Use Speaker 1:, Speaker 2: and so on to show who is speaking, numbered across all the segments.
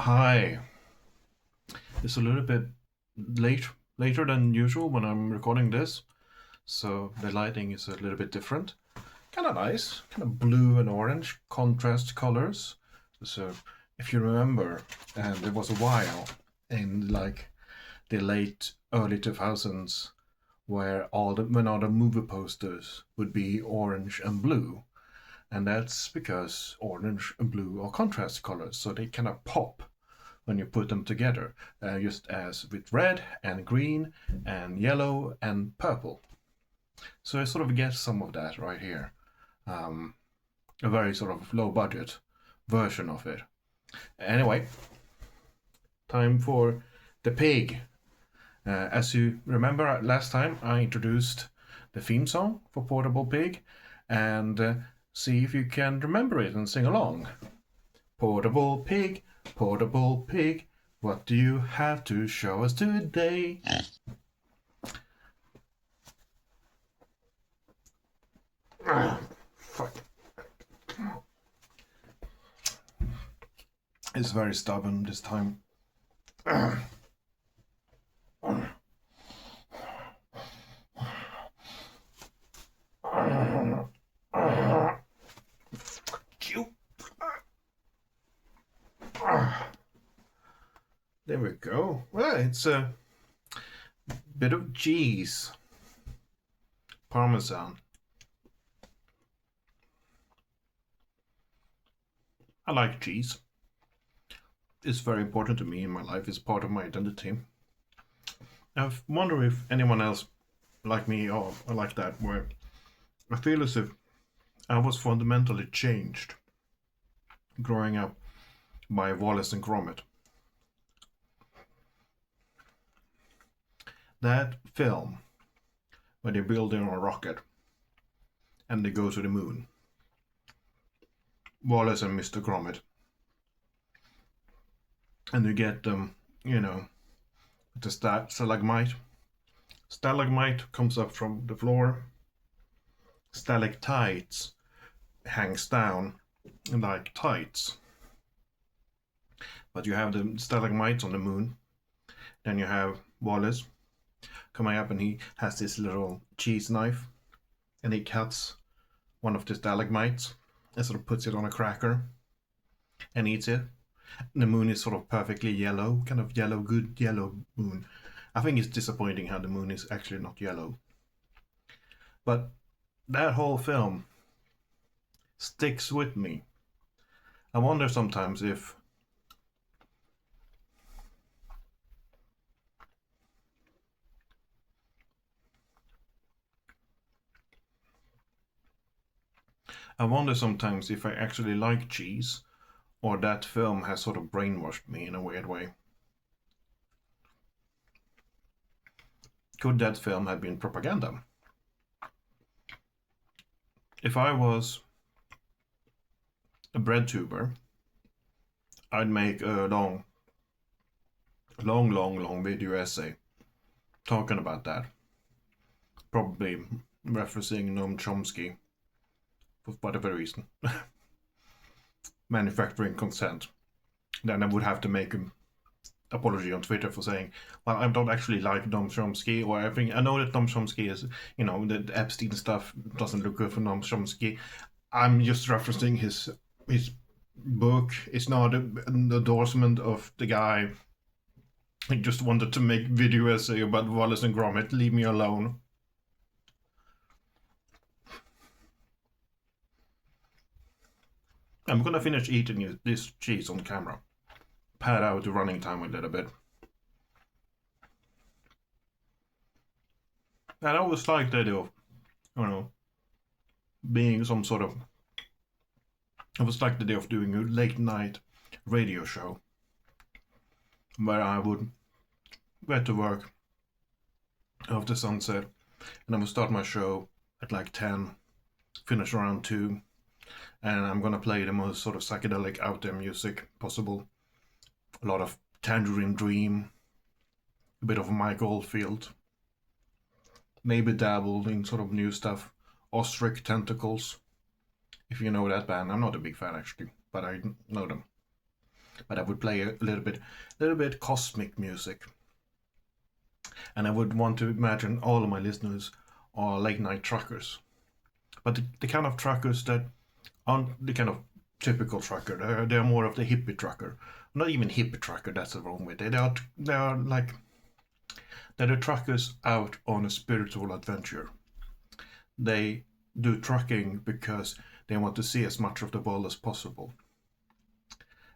Speaker 1: Hi. It's a little bit later than usual when I'm recording this, so the lighting is a little bit different. Kind of nice, kind of blue and orange contrast colors. So if you remember, and there was a while in like the late early 2000s where when all the movie posters would be orange and blue, and that's because orange and blue are contrast colors, so they kind of pop when you put them together, just as with red and green and yellow and purple. So I sort of get some of that right here. Um, a very sort of low budget version of it. Anyway, time for the pig. As you remember, last time I introduced the theme song for Portable Pig, and see if you can remember it and sing along. Portable pig, what do you have to show us today? Fuck. It's very stubborn this time. There we go. Well, it's a bit of cheese. Parmesan. I like cheese. It's very important to me in my life. It's part of my identity. I wonder if anyone else like me or like that, where I feel as if I was fundamentally changed growing up by Wallace and Gromit. That film where they're building a rocket and they go to the moon. Wallace and Mr. Gromit. And you get them, the stalagmite. Stalagmite comes up from the floor. Stalactites hangs down like tights. But you have the stalagmites on the moon. Then you have Wallace coming up and he has this little cheese knife and he cuts one of the stalagmites and sort of puts it on a cracker and eats it. The moon is sort of perfectly yellow, kind of yellow, good yellow moon. I think it's disappointing how the moon is actually not yellow. But that whole film sticks with me. I wonder sometimes if I actually like cheese or that film has sort of brainwashed me in a weird way. Could that film have been propaganda? If I was a bread tuber, I'd make a long video essay talking about that. Probably referencing Noam Chomsky for whatever reason. Manufacturing consent. Then I would have to make an apology on Twitter for saying, well, I don't actually like Noam Chomsky, or I know that Noam Chomsky is, the Epstein stuff doesn't look good for Noam Chomsky. I'm just referencing his book. It's not an endorsement of the guy. I just wanted to make video essay about Wallace and Gromit. Leave me alone. I'm gonna finish eating this cheese on camera. Pad out the running time a little bit. And I always liked the idea of, being some sort of. I always liked the idea of doing a late night radio show where I would get to work after sunset and I would start my show at like 10, finish around 2, and I'm gonna play the most sort of psychedelic out there music possible. A lot of Tangerine Dream, a bit of Mike Oldfield, maybe dabbled in sort of new stuff. Ostrich Tentacles, if you know that band. I'm not a big fan actually, but I know them. but I would play a little bit cosmic music. And I would want to imagine all of my listeners are late night truckers. But the kind of truckers that aren't the kind of typical trucker. They're more of the hippie trucker. Not even hippie trucker, that's the wrong way. They are like, they're the truckers out on a spiritual adventure. They do trucking because they want to see as much of the world as possible.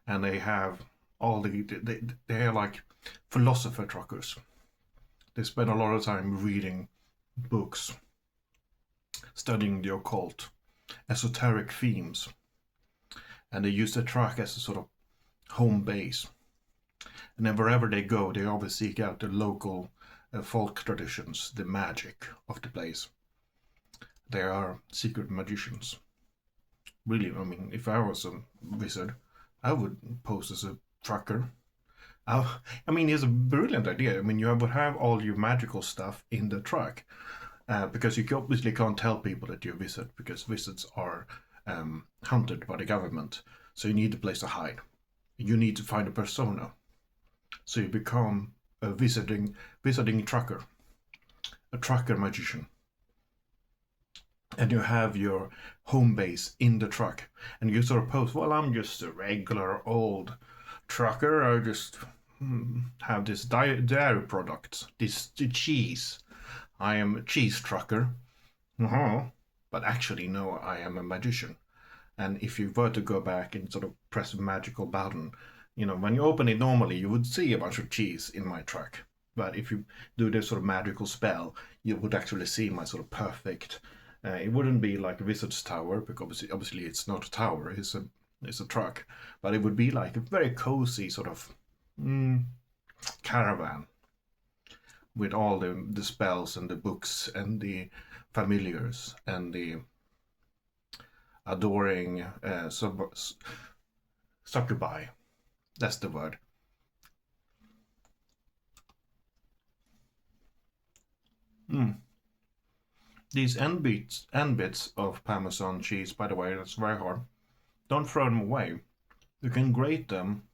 Speaker 1: And they have they're like philosopher truckers. They spend a lot of time reading books, studying the occult, esoteric themes, and they use the truck as a sort of home base. And then wherever they go, they always seek out the local folk traditions, the magic of the place. They are secret magicians. Really, I mean, if I was a wizard, I would pose as a trucker. I mean, it's a brilliant idea. I mean, you would have all your magical stuff in the truck, because you obviously can't tell people that you're a wizard, because wizards are hunted by the government. So you need a place to hide. You need to find a persona. So you become a wizarding trucker, a trucker magician. And you have your home base in the truck. And you sort of pose, well, I'm just a regular old trucker. I just have this dairy product, this cheese. I am a cheese trucker. But actually, no, I am a magician. And if you were to go back and sort of press a magical button, when you open it normally, you would see a bunch of cheese in my truck. But if you do this sort of magical spell, you would actually see my sort of perfect. It wouldn't be like a wizard's tower, because obviously it's not a tower; it's a truck. But it would be like a very cozy sort of caravan with all the spells and the books and the familiars and the adoring succubi. That's the word. These end bits of Parmesan cheese, by the way, that's very hard. Don't throw them away. You can grate them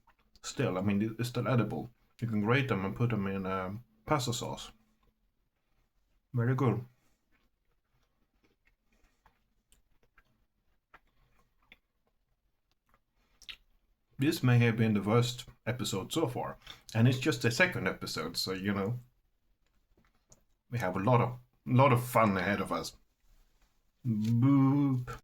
Speaker 1: still. I mean, it's still edible. You can grate them and put them in pasta sauce. Very good. This may have been the worst episode so far, and it's just the second episode, so we have a lot of fun ahead of us. Boop.